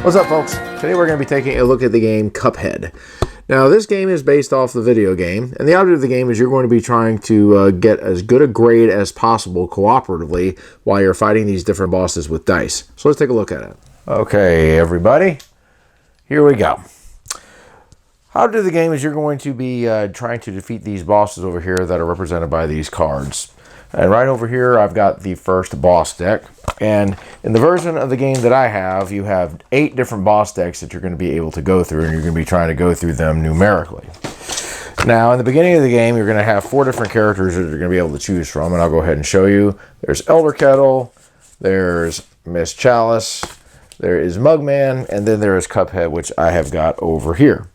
What's up, folks? Today we're going to be taking a look at the game Cuphead. Now, this game is based off the video game, and the object of the game is you're going to be trying to get as good a grade as possible cooperatively while you're fighting these different bosses with dice. So let's take a look at it. Okay, everybody, here we go. How to do the game is you're going to be trying to defeat these bosses over here that are represented by these cards. And right over here, I've got the first boss deck. And in the version of the game that I have, you have 8 different boss decks that you're going to be able to go through, and you're going to be trying to go through them numerically. Now, in the beginning of the game, you're going to have 4 different characters that you're going to be able to choose from, and I'll go ahead and show you. There's Elder Kettle, there's Miss Chalice, there is Mugman, and then there is Cuphead, which I have got over here.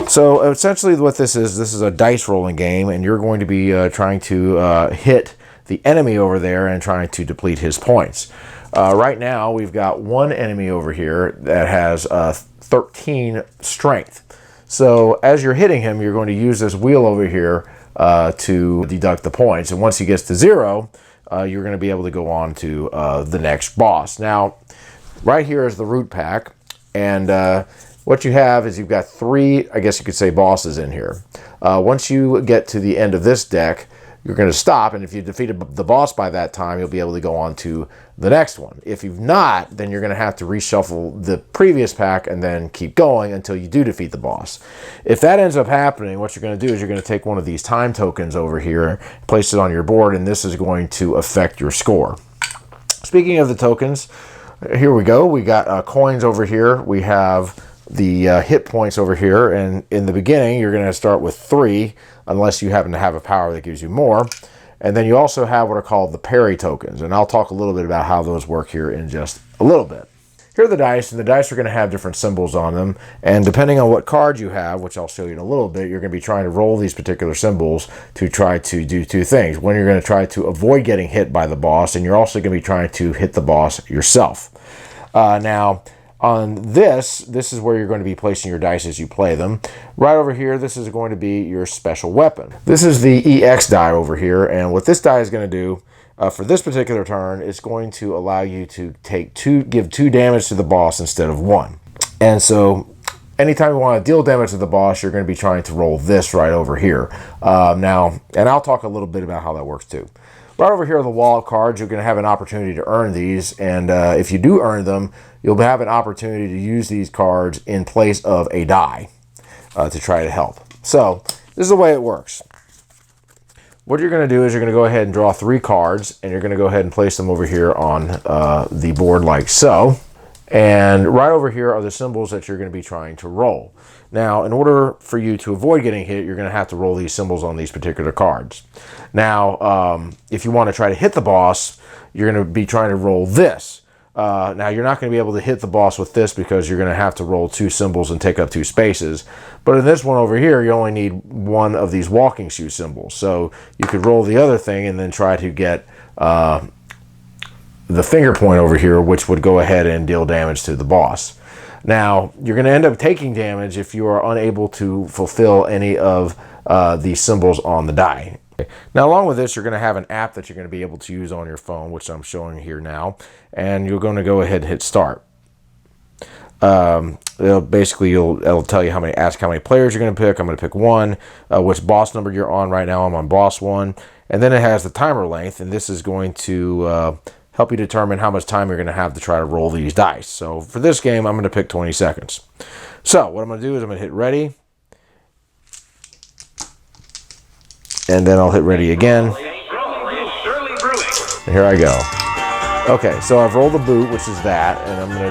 So essentially what this is a dice rolling game, and you're going to be trying to hit the enemy over there and trying to deplete his points. Right now we've got one enemy over here that has 13 strength. So as you're hitting him, you're going to use this wheel over here to deduct the points, and once he gets to 0, you're going to be able to go on to the next boss. Now right here is the root pack, and what you have is you've got 3, I guess you could say, bosses in here. Once you get to the end of this deck, you're going to stop, and if you defeated the boss by that time, you'll be able to go on to the next one. If you've not, then you're going to have to reshuffle the previous pack and then keep going until you do defeat the boss. If that ends up happening, what you're going to do is you're going to take one of these time tokens over here, place it on your board, and this is going to affect your score. Speaking of the tokens, here we go. We got coins over here. We have the hit points over here, and in the beginning you're going to start with 3 unless you happen to have a power that gives you more. And then you also have what are called the Parry Tokens, and I'll talk a little bit about how those work here in just a little bit. Here are the dice, and the dice are going to have different symbols on them, and depending on what card you have, which I'll show you in a little bit, you're going to be trying to roll these particular symbols to try to do 2 things. One, you're going to try to avoid getting hit by the boss, and you're also going to be trying to hit the boss yourself. Now on this is where you're going to be placing your dice as you play them. Right over here, this is going to be your special weapon. This is the EX die over here, and what this die is going to do for this particular turn, it's going to allow you to give 2 damage to the boss instead of 1. And so anytime you want to deal damage to the boss, you're going to be trying to roll this right over here. Now, and I'll talk a little bit about how that works too. Right over here are the Wallop Cards. You're going to have an opportunity to earn these, and if you do earn them, you'll have an opportunity to use these cards in place of a die to try to help. So this is the way it works. What you're going to do is you're going to go ahead and draw 3 cards, and you're going to go ahead and place them over here on the board like so. And right over here are the symbols that you're going to be trying to roll. Now, in order for you to avoid getting hit, you're going to have to roll these symbols on these particular cards. Now, if you want to try to hit the boss, you're going to be trying to roll this. Now, you're not going to be able to hit the boss with this because you're going to have to roll 2 symbols and take up 2 spaces. But in this one over here, you only need 1 of these walking shoe symbols. So you could roll the other thing and then try to get the finger point over here, which would go ahead and deal damage to the boss. Now, you're going to end up taking damage if you are unable to fulfill any of these symbols on the die. Now, along with this, you're going to have an app that you're going to be able to use on your phone, which I'm showing here now, and you're going to go ahead and hit start. It'll tell you ask how many players you're going to pick. I'm going to pick 1. Which boss number you're on right now. I'm on boss 1, and then it has the timer length, and this is going to help you determine how much time you're going to have to try to roll these dice. So for this game, I'm going to pick 20 seconds. So what I'm going to do is I'm going to hit ready, and then I'll hit ready again. And here I go. Okay, so I've rolled the boot, which is that, and I'm going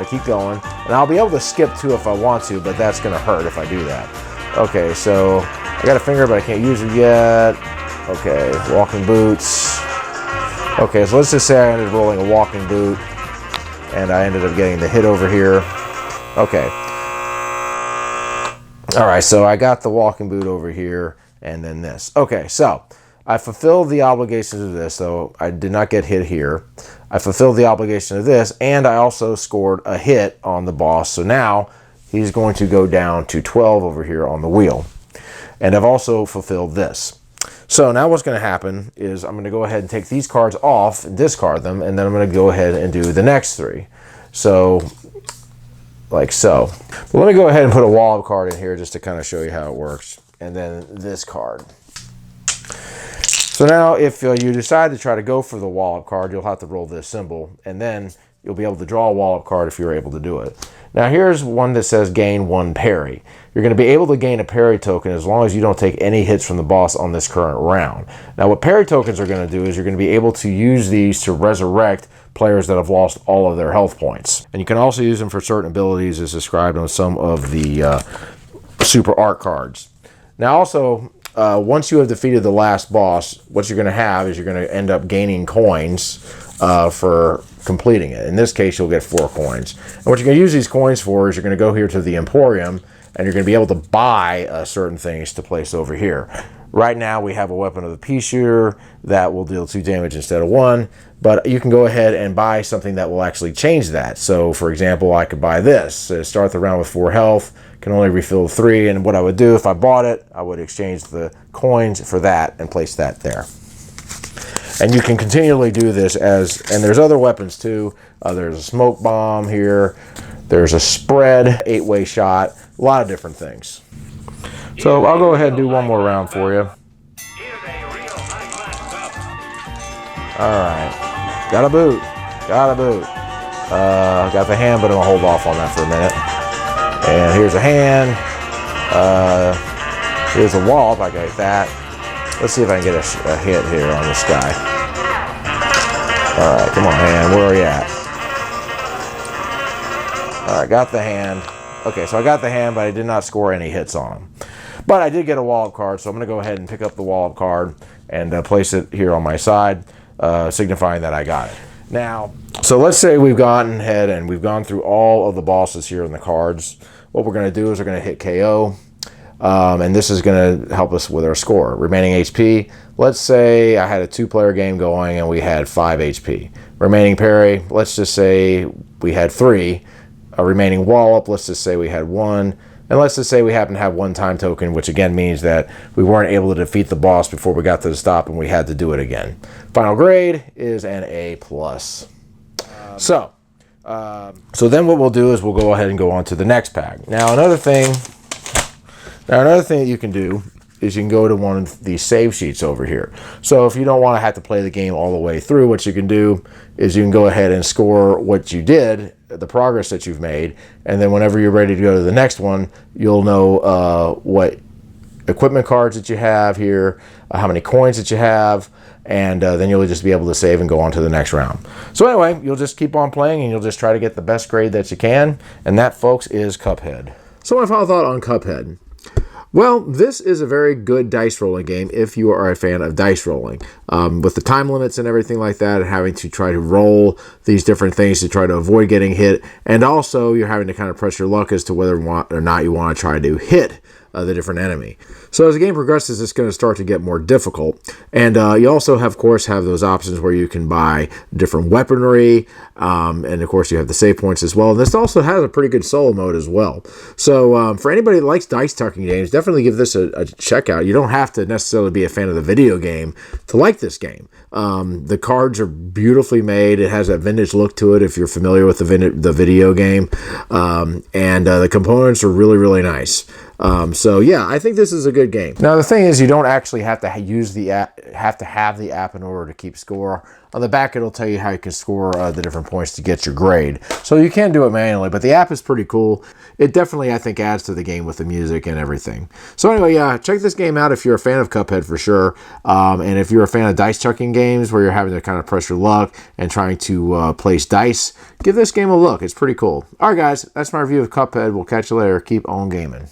to keep going. And I'll be able to skip 2 if I want to, but that's going to hurt if I do that. Okay, so I got a finger, but I can't use it yet. Okay, walking boots. Okay, so let's just say I ended up rolling a walking boot, and I ended up getting the hit over here. Okay. All right, so I got the walking boot over here, and then this. Okay, so I fulfilled the obligations of this, so I did not get hit here. I fulfilled the obligation of this, and I also scored a hit on the boss. So now he's going to go down to 12 over here on the wheel. And I've also fulfilled this. So now what's going to happen is I'm going to go ahead and take these cards off and discard them, and then I'm going to go ahead and do the next 3. So, like so. But let me go ahead and put a Wallop card in here just to kind of show you how it works. And then this card. So now if you decide to try to go for the Wallop card, you'll have to roll this symbol. And then you'll be able to draw a Wallop card if you're able to do it. Now here's one that says gain 1 parry. You're going to be able to gain a parry token as long as you don't take any hits from the boss on this current round. Now what parry tokens are going to do is you're going to be able to use these to resurrect players that have lost all of their health points. And you can also use them for certain abilities as described on some of the super art cards. Now also, once you have defeated the last boss, what you're going to have is you're going to end up gaining coins for completing it. In this case, you'll get 4 coins. And what you're going to use these coins for is you're going to go here to the Emporium, and you're going to be able to buy certain things to place over here. Right now, we have a weapon of the pea shooter that will deal 2 damage instead of 1, but you can go ahead and buy something that will actually change that. So, for example, I could buy this. Start the round with 4 health, can only refill 3, and what I would do if I bought it, I would exchange the coins for that and place that there. And you can continually do this and there's other weapons too. There's a smoke bomb here. There's a spread, 8-way shot, a lot of different things. So I'll go ahead and do one more round for you. All right, got a boot, got the hand, but I'm gonna hold off on that for a minute. And here's a hand, here's a Wallop, I got that. Let's see if I can get a hit here on this guy. All right, come on, hand, where are you at? All right, got the hand. Okay, so I got the hand, but I did not score any hits on him. But I did get a Wallop card, so I'm going to go ahead and pick up the Wallop card and place it here on my side, signifying that I got it. Now, so let's say we've gone ahead and we've gone through all of the bosses here in the cards. What we're going to do is we're going to hit KO, and this is going to help us with our score. Remaining HP, let's say I had a 2-player game going and we had 5 HP. Remaining parry, let's just say we had 3. A remaining Wallop, let's just say we had 1. And let's just say we happen to have 1 time token, which again means that we weren't able to defeat the boss before we got to the stop and we had to do it again. Final grade is an A+. So then what we'll do is we'll go ahead and go on to the next pack. Now another thing that you can do is you can go to one of these save sheets over here. So if you don't want to have to play the game all the way through, what you can do is you can go ahead and score what you did, the progress that you've made, and then whenever you're ready to go to the next one, you'll know what equipment cards that you have here, how many coins that you have, and then you'll just be able to save and go on to the next round. So anyway, you'll just keep on playing and you'll just try to get the best grade that you can, and that, folks, is Cuphead. So my final thought on Cuphead. Well, this is a very good dice rolling game if you are a fan of dice rolling. With the time limits and everything like that, and having to try to roll these different things to try to avoid getting hit, and also you're having to kind of press your luck as to whether or not you want to try to hit the different enemy. So as the game progresses, it's going to start to get more difficult. And you also, of course, have those options where you can buy different weaponry. And of course, you have the save points as well. And this also has a pretty good solo mode as well. So for anybody that likes dice tucking games, definitely give this a check out. You don't have to necessarily be a fan of the video game to like this game. The cards are beautifully made. It has that vintage look to it if you're familiar with the video game. And the components are really, really nice. So yeah, I think this is a good game. Now the thing is, you don't actually have to use the app, have the app in order to keep score. On the back, it'll tell you how you can score the different points to get your grade. So you can do it manually, but the app is pretty cool. It definitely, I think, adds to the game with the music and everything. So anyway, yeah, check this game out if you're a fan of Cuphead for sure. And if you're a fan of dice chucking games where you're having to kind of press your luck and trying to place dice, give this game a look. It's pretty cool. All right, guys, that's my review of Cuphead. We'll catch you later. Keep on gaming.